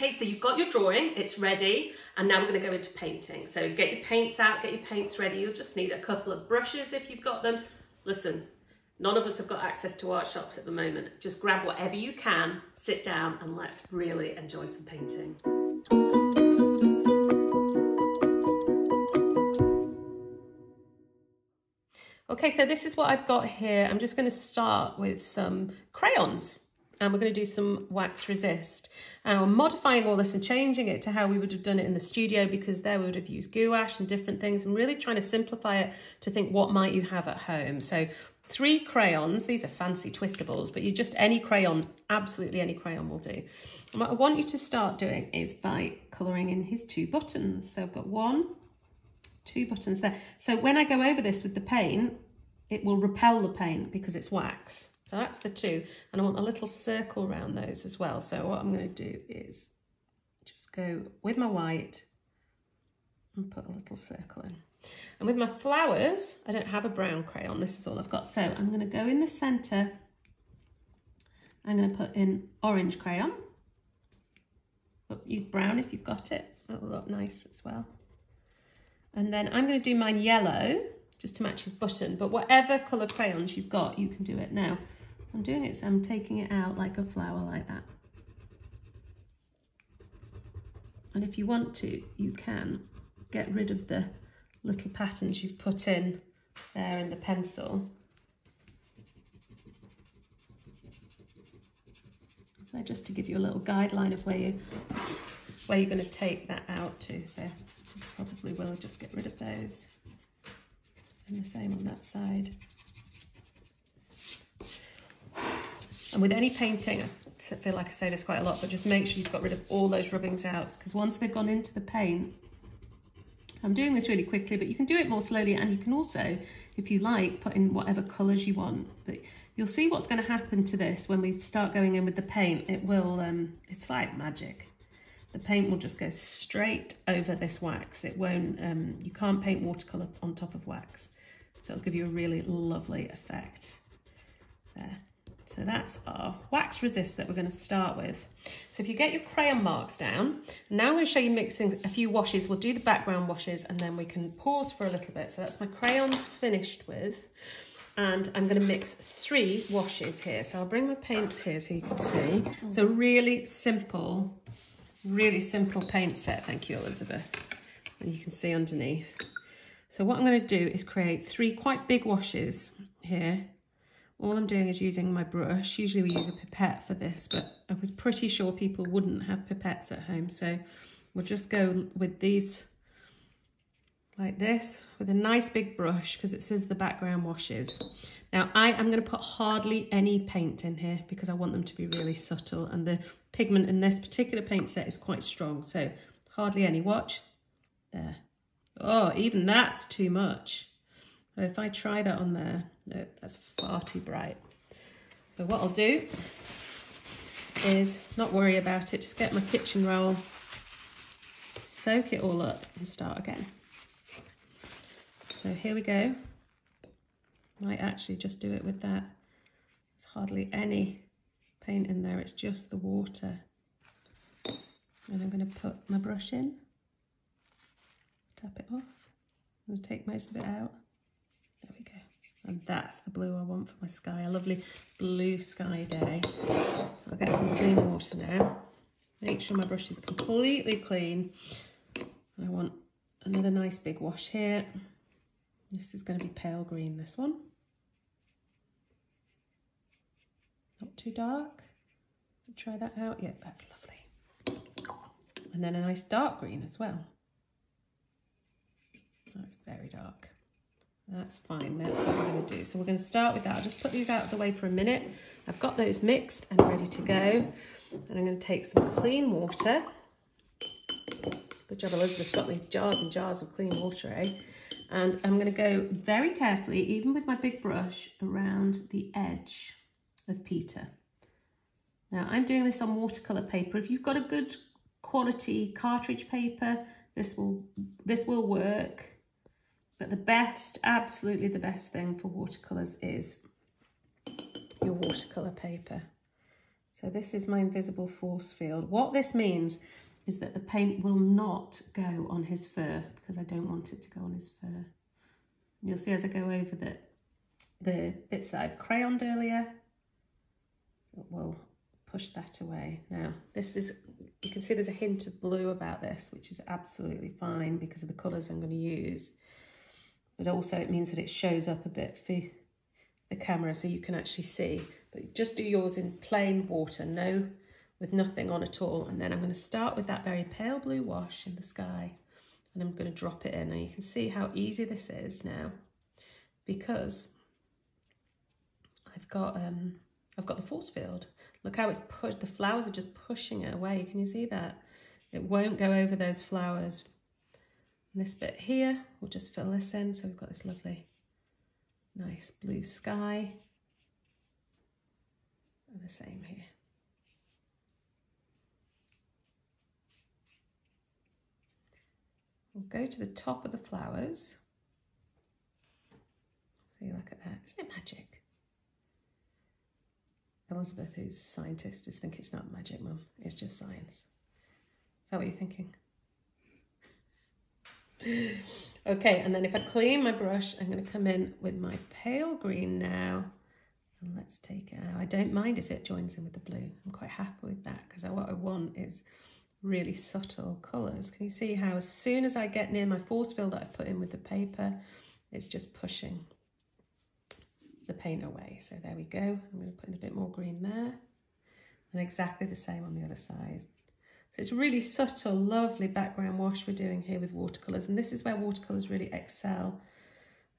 Okay, so you've got your drawing, it's ready, and now we're going to go into painting. So get your paints out, get your paints ready. You'll just need a couple of brushes if you've got them. Listen, none of us have got access to art shops at the moment. Just grab whatever you can, sit down, and let's really enjoy some painting. Okay, so this is what I've got here. I'm just going to start with some crayons. And we're going to do some wax resist. And I'm modifying all this and changing it to how we would have done it in the studio, because there we would have used gouache and different things. I'm really trying to simplify it to think, what might you have at home? So 3 crayons, these are fancy twistables, but you just, any crayon, absolutely any crayon will do. And what I want you to start doing is by colouring in his 2 buttons. So I've got 1, 2 buttons there. So when I go over this with the paint, it will repel the paint because it's wax. So that's the 2, and I want a little circle around those as well. So what I'm going to do is just go with my white and put a little circle in. And with my flowers, I don't have a brown crayon, this is all I've got. So I'm going to go in the centre, I'm going to put in orange crayon. Use brown if you've got it, that will look nice as well. And then I'm going to do mine yellow, just to match his button, but whatever colour crayons you've got, you can do it. Now, I'm doing it so I'm taking it out like a flower like that. And if you want to, you can get rid of the little patterns you've put in there in the pencil. So just to give you a little guideline of where you're going to take that out to. So you probably will just get rid of those. And the same on that side. And with any painting, I feel like I say this quite a lot, but just make sure you've got rid of all those rubbings out, because once they've gone into the paint, I'm doing this really quickly, but you can do it more slowly, and you can also, if you like, put in whatever colours you want. But you'll see what's going to happen to this when we start going in with the paint. It will, it's like magic. The paint will just go straight over this wax. It won't, you can't paint watercolour on top of wax. So it'll give you a really lovely effect there. So that's our wax resist that we're going to start with. So if you get your crayon marks down, now I'm going to show you mixing a few washes. We'll do the background washes and then we can pause for a little bit. So that's my crayons finished with. And I'm going to mix 3 washes here. So I'll bring my paints here so you can see. It's a really simple paint set. Thank you, Elizabeth. And you can see underneath. So what I'm going to do is create 3 quite big washes here. All I'm doing is using my brush. Usually we use a pipette for this, but I was pretty sure people wouldn't have pipettes at home. So we'll just go with these like this with a nice big brush, because it says the background washes. Now I am going to put hardly any paint in here because I want them to be really subtle, and the pigment in this particular paint set is quite strong. So hardly any. Watch there. Oh, even that's too much. So if I try that on there, no, that's far too bright. So what I'll do is not worry about it, just get my kitchen roll, soak it all up and start again. So here we go. Might actually just do it with that. There's hardly any paint in there, it's just the water. And I'm going to put my brush in, tap it off, I'm going to take most of it out. There we go. And that's the blue I want for my sky, a lovely blue sky day. So I'll get some clean water now. Make sure my brush is completely clean. And I want another nice big wash here. This is going to be pale green, this one. Not too dark. Try that out. Yeah, that's lovely. And then a nice dark green as well. That's very dark. That's fine, that's what we're going to do. So we're going to start with that. I'll just put these out of the way for a minute. I've got those mixed and ready to go. And I'm going to take some clean water. Good job, Elizabeth's got me jars and jars of clean water, eh? And I'm going to go very carefully, even with my big brush, around the edge of Peter. Now, I'm doing this on watercolour paper. If you've got a good quality cartridge paper, this will work. But the best, absolutely the best thing for watercolours is your watercolour paper. So this is my invisible force field. What this means is that the paint will not go on his fur, because I don't want it to go on his fur. And you'll see as I go over the bits that I've crayoned earlier, it will push that away. Now this is, you can see there's a hint of blue about this, which is absolutely fine because of the colours I'm going to use. But also it means that it shows up a bit for the camera so you can actually see. But just do yours in plain water, with nothing on at all. And then I'm going to start with that very pale blue wash in the sky, and I'm going to drop it in. And you can see how easy this is now, because I've got the force field. Look how it's pushed, the flowers are just pushing it away. Can you see that? It won't go over those flowers. And this bit here, we'll just fill this in. So we've got this lovely, nice blue sky. And the same here. We'll go to the top of the flowers. So you look at that, isn't it magic? Elizabeth, who's a scientist, is thinking it's not magic, Mum. It's just science. Is that what you're thinking? Okay, and then if I clean my brush, I'm going to come in with my pale green now. And let's take it out. I don't mind if it joins in with the blue. I'm quite happy with that, because what I want is really subtle colours. Can you see how as soon as I get near my force field that I've put in with the paper, it's just pushing the paint away. So there we go. I'm going to put in a bit more green there, and exactly the same on the other side. So it's really subtle, lovely background wash we're doing here with watercolours, and this is where watercolours really excel,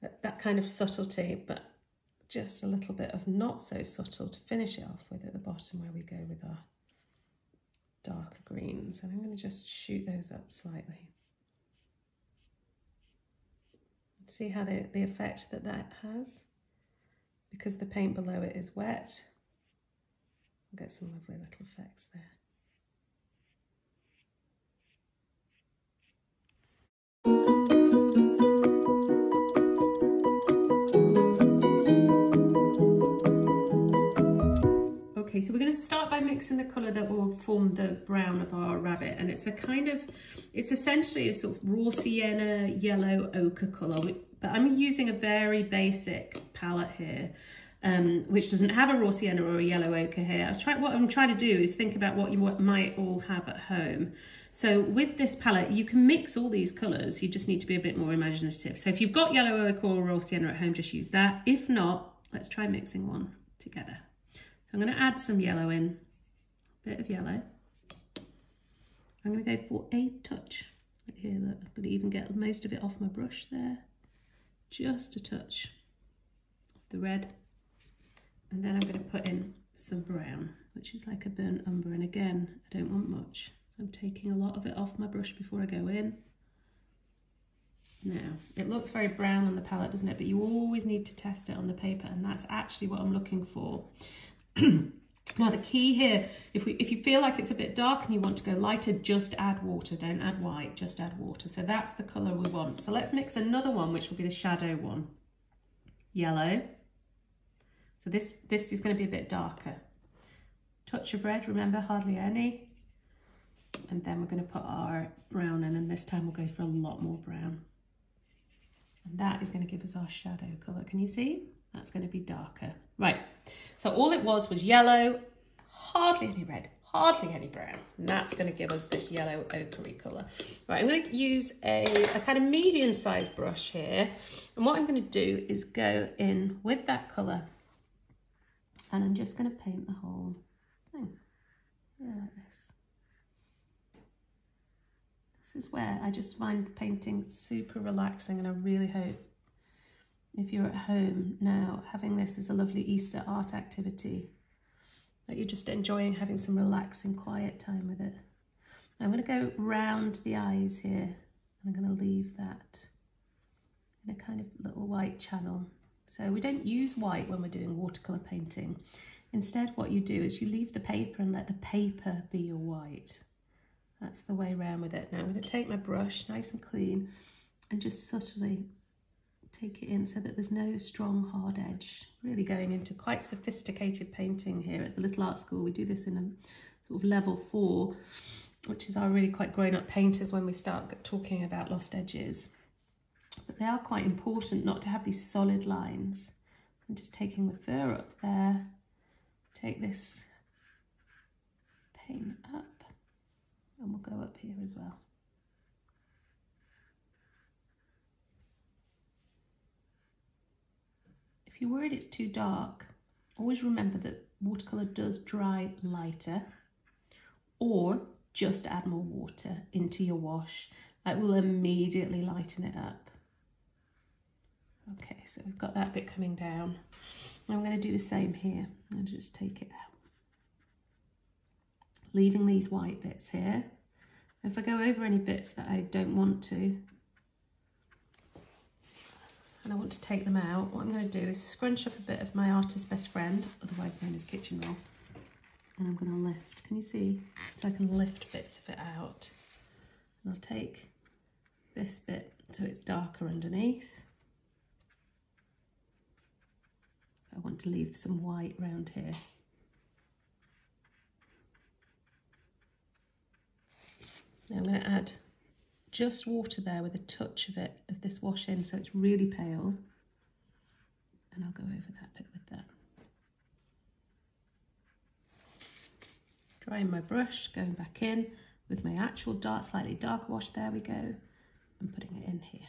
that kind of subtlety, but just a little bit of not so subtle to finish it off with at the bottom, where we go with our darker greens. And I'm going to just shoot those up slightly. See how the effect that has? Because the paint below it is wet, we'll get some lovely little effects there. Okay, so we're going to start by mixing the colour that will form the brown of our rabbit, and it's essentially a sort of raw sienna yellow ochre colour, but I'm using a very basic palette here, which doesn't have a raw sienna or a yellow ochre here. What I'm trying to do is think about what you might all have at home. So with this palette, you can mix all these colours, you just need to be a bit more imaginative. So if you've got yellow ochre or raw sienna at home, just use that. If not, let's try mixing one together. I'm going to add some yellow in, a bit of yellow. I'm going to go for a touch. Here, look, I'm going to even get most of it off my brush there. Just a touch of the red. And then I'm going to put in some brown, which is like a burnt umber. And again, I don't want much. So I'm taking a lot of it off my brush before I go in. Now, it looks very brown on the palette, doesn't it? But you always need to test it on the paper, and that's actually what I'm looking for. Now the key here, if you feel like it's a bit dark and you want to go lighter, just add water, don't add white, just add water. So that's the colour we want. So let's mix another one, which will be the shadow one. Yellow. So this is going to be a bit darker. Touch of red, remember, hardly any. And then we're going to put our brown in, and this time we'll go for a lot more brown. And that is going to give us our shadow colour. Can you see? That's going to be darker. Right, so all it was yellow, hardly any red, hardly any brown. And that's going to give us this yellow ochre colour. Right, I'm going to use a kind of medium-sized brush here. And what I'm going to do is go in with that colour. And I'm just going to paint the whole thing. Yeah, like this. This is where I just find painting super relaxing, and I really hope if you're at home now, having this as a lovely Easter art activity, that you're just enjoying having some relaxing, quiet time with it. I'm going to go round the eyes here, and I'm going to leave that in a kind of little white channel. So we don't use white when we're doing watercolour painting. Instead, what you do is you leave the paper and let the paper be your white. That's the way around with it. Now I'm going to take my brush, nice and clean, and just subtly take it in so that there's no strong hard edge. Really going into quite sophisticated painting here at the Little Art School. We do this in a sort of level 4, which is our really quite grown-up painters when we start talking about lost edges. But they are quite important not to have these solid lines. I'm just taking the fur up there, take this paint up, and we'll go up here as well. If you're worried it's too dark, always remember that watercolour does dry lighter, or just add more water into your wash. It will immediately lighten it up. Okay, so we've got that bit coming down. I'm going to do the same here. I'm going to just take it out. Leaving these white bits here. If I go over any bits that I don't want to, and I want to take them out, what I'm going to do is scrunch up a bit of my artist's best friend, otherwise known as kitchen roll, and I'm going to lift. Can you see? So I can lift bits of it out. And I'll take this bit so it's darker underneath. I want to leave some white round here. Now I'm going to add just water there with a touch of it, of this wash in, so it's really pale. And I'll go over that bit with that. Drying my brush, going back in with my actual dark, slightly darker wash, there we go, and putting it in here.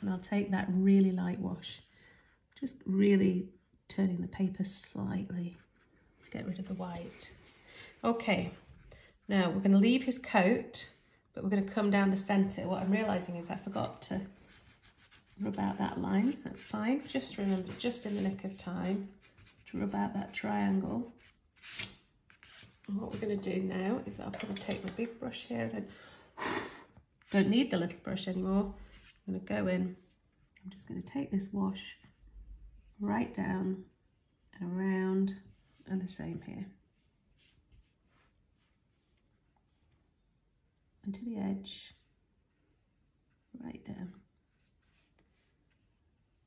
And I'll take that really light wash, just really turning the paper slightly to get rid of the white. Okay, now we're going to leave his coat, but we're going to come down the centre. What I'm realising is I forgot to rub out that line. That's fine. Just remember, just in the nick of time, to rub out that triangle. And what we're going to do now is I'm going to take my big brush here. I don't need the little brush anymore. I'm going to go in. I'm just going to take this wash right down, around, and the same here. And to the edge, right down.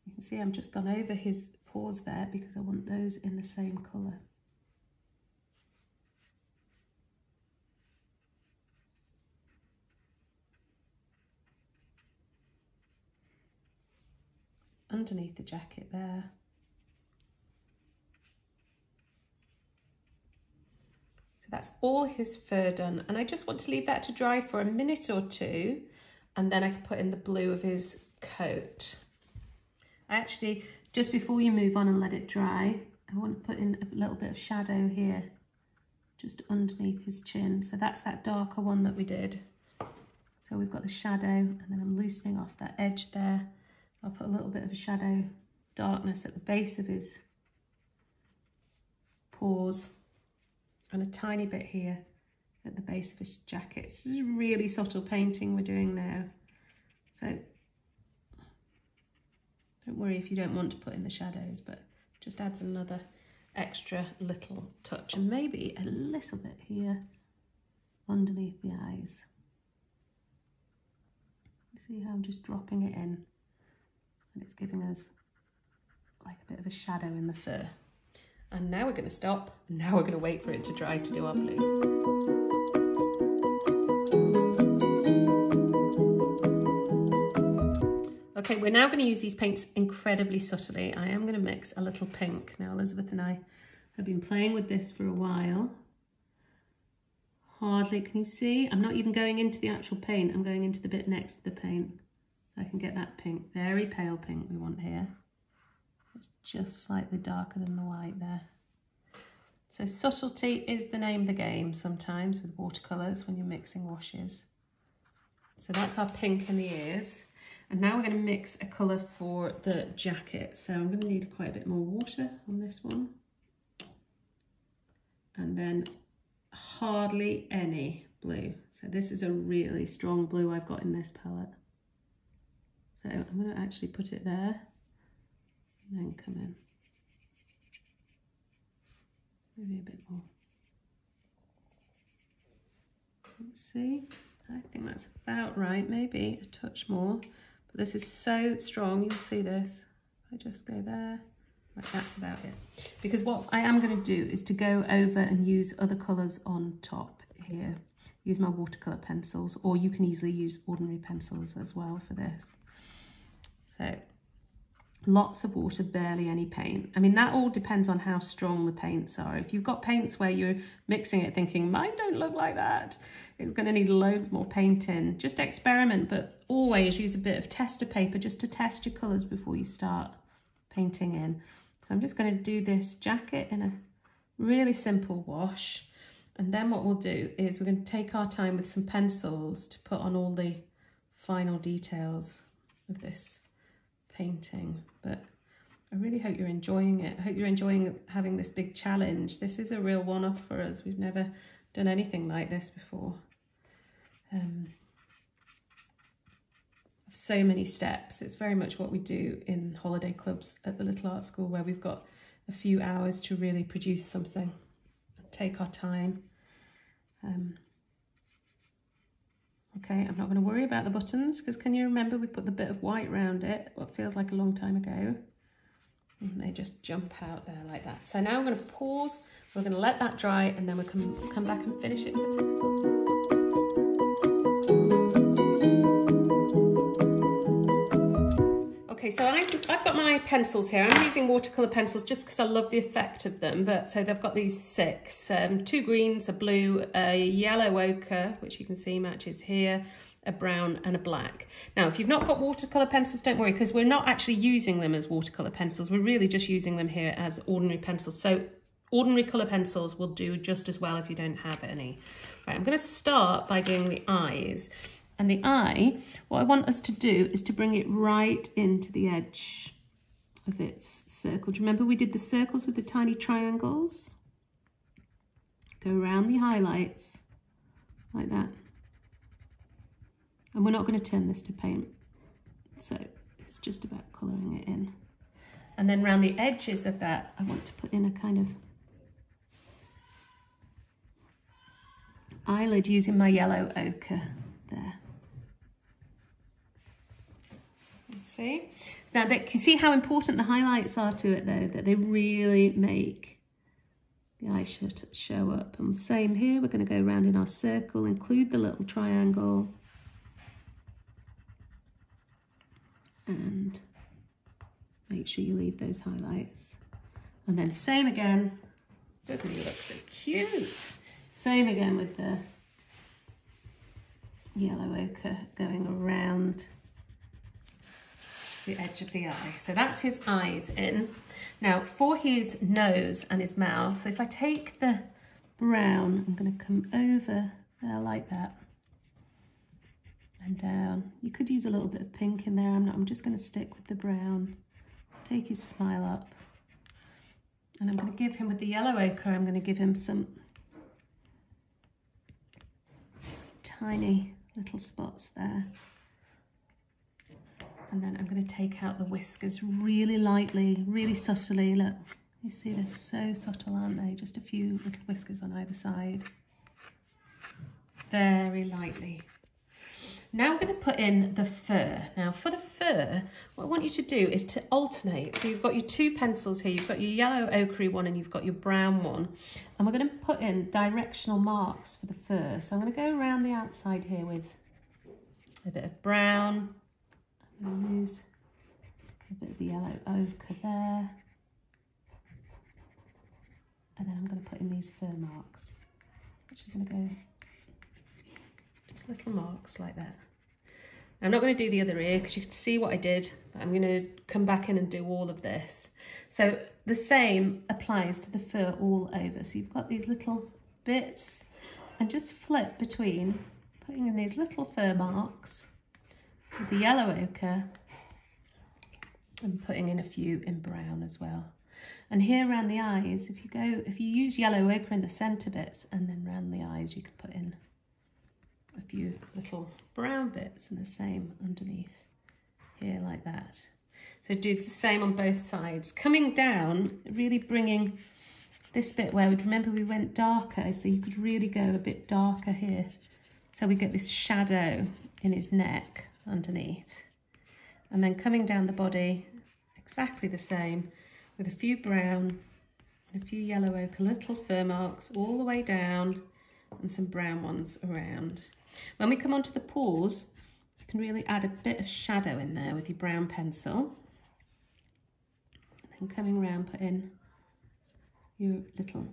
You can see I'm just gone over his paws there because I want those in the same colour. Underneath the jacket there. So that's all his fur done, and I just want to leave that to dry for a minute or two, and then I can put in the blue of his coat. I actually, just before you move on and let it dry, I want to put in a little bit of shadow here, just underneath his chin. So that's that darker one that we did. So we've got the shadow, and then I'm loosening off that edge there. I'll put a little bit of a shadow darkness at the base of his paws, and a tiny bit here at the base of his jacket. This is really subtle painting we're doing now. So don't worry if you don't want to put in the shadows, but just adds another extra little touch, and maybe a little bit here underneath the eyes. See how I'm just dropping it in, and it's giving us like a bit of a shadow in the fur. And now we're going to stop, and now we're going to wait for it to dry to do our blue. Okay, we're now going to use these paints incredibly subtly. I am going to mix a little pink. Now Elizabeth and I have been playing with this for a while. Hardly, can you see? I'm not even going into the actual paint, I'm going into the bit next to the paint. So I can get that pink, very pale pink we want here. It's just slightly darker than the white there. So subtlety is the name of the game sometimes with watercolours when you're mixing washes. So that's our pink in the ears. And now we're going to mix a colour for the jacket. So I'm going to need quite a bit more water on this one. And then hardly any blue. So this is a really strong blue I've got in this palette. So I'm going to actually put it there and then come in. Maybe a bit more. Let's see. I think that's about right, maybe a touch more. But this is so strong, you'll see this. I just go there, right, that's about it. Because what I am going to do is to go over and use other colours on top here. Use my watercolour pencils, or you can easily use ordinary pencils as well for this. So lots of water, barely any paint. I mean, that all depends on how strong the paints are. If you've got paints where you're mixing it thinking, mine don't look like that, it's going to need loads more paint in. Just experiment, but always use a bit of tester paper just to test your colours before you start painting in. So I'm just going to do this jacket in a really simple wash. And then what we'll do is we're going to take our time with some pencils to put on all the final details of this painting. But I really hope you're enjoying it. I hope you're enjoying having this big challenge. This is a real one-off for us. We've never done anything like this before. So many steps. It's very much what we do in holiday clubs at the Little Art School, where we've got a few hours to really produce something. Take our time. Okay, I'm not going to worry about the buttons, because can you remember we put the bit of white around it, what feels like a long time ago, and they just jump out there like that. So now I'm going to pause, we're going to let that dry, and then we'll come back and finish it with the pencil. Okay, so I've got my pencils here. I'm using watercolour pencils just because I love the effect of them. But so they've got these 6, 2 greens, a blue, a yellow ochre, which you can see matches here, a brown and a black. Now, if you've not got watercolour pencils, don't worry, because we're not actually using them as watercolour pencils. We're really just using them here as ordinary pencils. So ordinary colour pencils will do just as well if you don't have any. Right, I'm going to start by doing the eyes. And the eye, what I want us to do is to bring it right into the edge of its circle. Do you remember we did the circles with the tiny triangles? Go around the highlights like that. And we're not going to turn this to paint. So it's just about colouring it in. And then around the edges of that, I want to put in a kind of eyelid using my yellow ochre there. See? Now, you can see how important the highlights are to it, though, that they really make the eye show up. And same here, we're going to go around in our circle, include the little triangle. And make sure you leave those highlights. And then same again. Doesn't he look so cute? Same again with the yellow ochre going around the edge of the eye. So that's his eyes in. Now for his nose and his mouth, so if I take the brown, I'm going to come over there like that and down. You could use a little bit of pink in there. I'm just going to stick with the brown. Take his smile up, and I'm going to give him, with the yellow ochre, I'm going to give him some tiny little spots there. And then I'm going to take out the whiskers really lightly, really subtly. Look, you see they're so subtle, aren't they? Just a few little whiskers on either side. Very lightly. Now we're going to put in the fur. Now for the fur, what I want you to do is to alternate. So you've got your 2 pencils here. You've got your yellow ochre one and you've got your brown one. And we're going to put in directional marks for the fur. So I'm going to go around the outside here with a bit of brown. I'm going to use a bit of the yellow ochre there. And then I'm going to put in these fur marks. I'm just going to go just little marks like that. I'm not going to do the other ear because you can see what I did, but I'm going to come back in and do all of this. So the same applies to the fur all over. So you've got these little bits, and just flip between putting in these little fur marks with the yellow ochre and putting in a few in brown as well. And here around the eyes, if you use yellow ochre in the centre bits, and then around the eyes you can put in a few little brown bits, and the same underneath here like that. So do the same on both sides. Coming down, really bringing this bit where, remember we went darker, so you could really go a bit darker here. So we get this shadow in his neck underneath. And then coming down the body, exactly the same, with a few brown and a few yellow ochre, little fur marks all the way down and some brown ones around. When we come onto the paws, you can really add a bit of shadow in there with your brown pencil. And then coming around, put in your little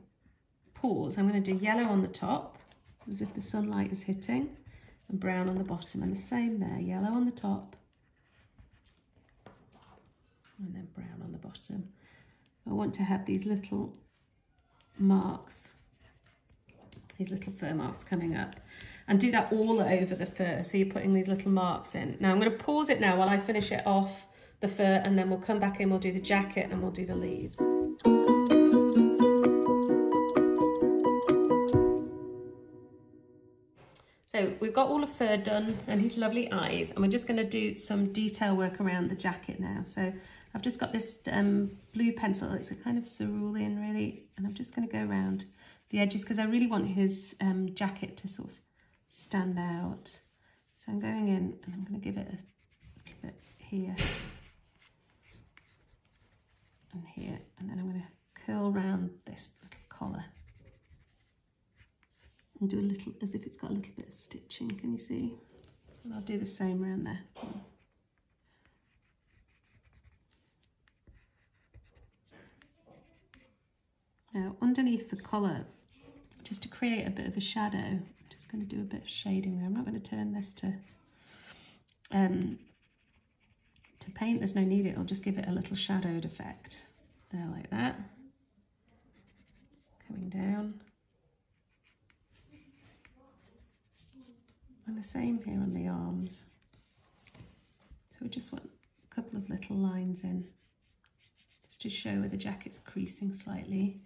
paws. I'm going to do yellow on the top, as if the sunlight is hitting, and brown on the bottom, and the same there, yellow on the top, and then brown on the bottom. I want to have these little marks, these little fur marks coming up, and do that all over the fur. So you're putting these little marks in. Now I'm going to pause it now while I finish it off, the fur, and then we'll come back in, we'll do the jacket and we'll do the leaves. So we've got all the fur done and his lovely eyes, and we're just going to do some detail work around the jacket now. So I've just got this blue pencil, it's a kind of cerulean really, and I'm just going to go around the edges because I really want his jacket to sort of stand out. So I'm going in and I'm going to give it a little bit here and here, and then I'm going to curl around this little collar. And do a little, as if it's got a little bit of stitching, can you see? And I'll do the same around there. Now underneath the collar, just to create a bit of a shadow, I'm just going to do a bit of shading there. I'm not going to turn this to paint, there's no need, it'll just give it a little shadowed effect. There, like that. Coming down. And the same here on the arms. So we just want a couple of little lines in, just to show where the jacket's creasing slightly.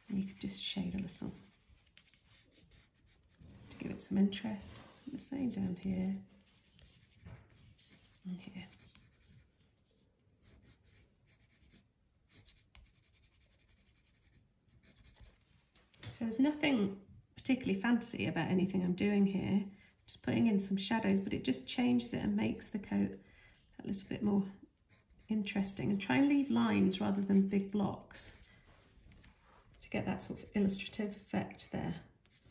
And you could just shade a little, just to give it some interest. And the same down here and here. So there's nothing particularly fancy about anything I'm doing here. Just putting in some shadows, but it just changes it and makes the coat a little bit more interesting. And try and leave lines rather than big blocks to get that sort of illustrative effect there.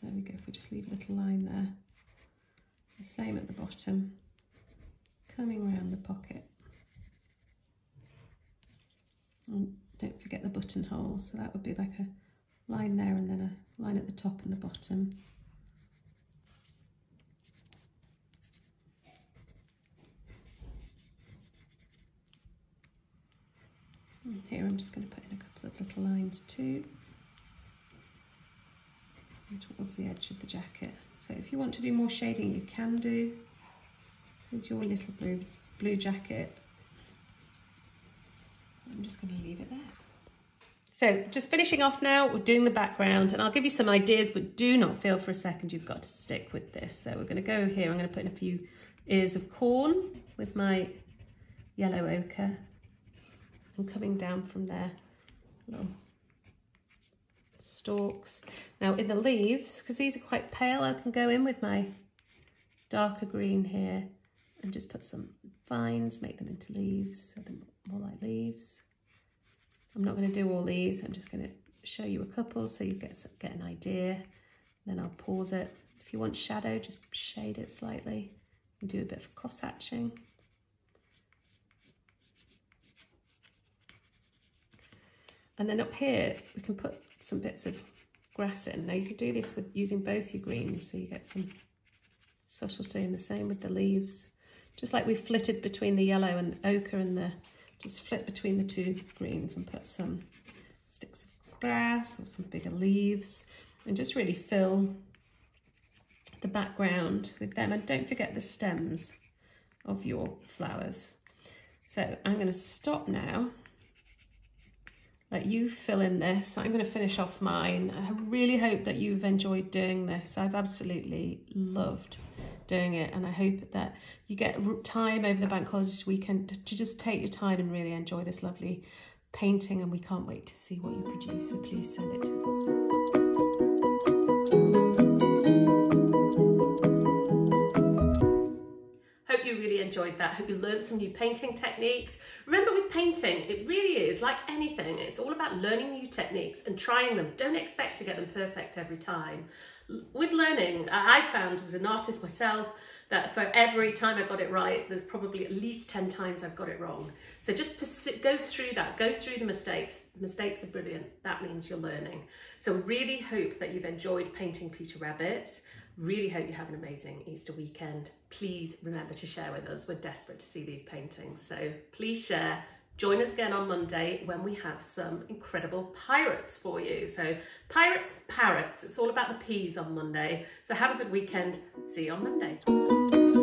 There we go, if we just leave a little line there. The same at the bottom, coming around the pocket. And don't forget the buttonhole, so that would be like a line there and then a line at the top and the bottom. And here I'm just going to put in a couple of little lines too, and towards the edge of the jacket. So if you want to do more shading, you can do. This is your little blue jacket. I'm just going to leave it there. So just finishing off now, we're doing the background, and I'll give you some ideas, but do not feel for a second you've got to stick with this. So we're going to go here, I'm going to put in a few ears of corn with my yellow ochre, and coming down from there, little stalks. Now in the leaves, because these are quite pale, I can go in with my darker green here and just put some vines, make them into leaves, so they're more like leaves. I'm not going to do all these, I'm just going to show you a couple so you get an idea. Then I'll pause it. If you want shadow, just shade it slightly and do a bit of cross hatching. And then up here, we can put some bits of grass in. Now you could do this with using both your greens, so you get some subtlety, and the same with the leaves. Just like we flitted between the yellow and ochre and just flit between the two greens and put some sticks of grass or some bigger leaves, and just really fill the background with them. And don't forget the stems of your flowers. So I'm going to stop now, let you fill in this. I'm going to finish off mine. I really hope that you've enjoyed doing this. I've absolutely loved doing it, and I hope that you get time over the bank holidays weekend to just take your time and really enjoy this lovely painting, and we can't wait to see what you produce, so please send it to us. enjoyed that. I hope you learned some new painting techniques. Remember, with painting, it really is like anything. It's all about learning new techniques and trying them. Don't expect to get them perfect every time. With learning, I found as an artist myself that for every time I got it right, there's probably at least 10 times I've got it wrong. So just go through that, go through the mistakes. Mistakes are brilliant. That means you're learning. So really hope that you've enjoyed painting Peter Rabbit. Really hope you have an amazing Easter weekend. Please remember to share with us. We're desperate to see these paintings. So please share. Join us again on Monday when we have some incredible pirates for you. So pirates, parrots, it's all about the P's on Monday. So have a good weekend. See you on Monday.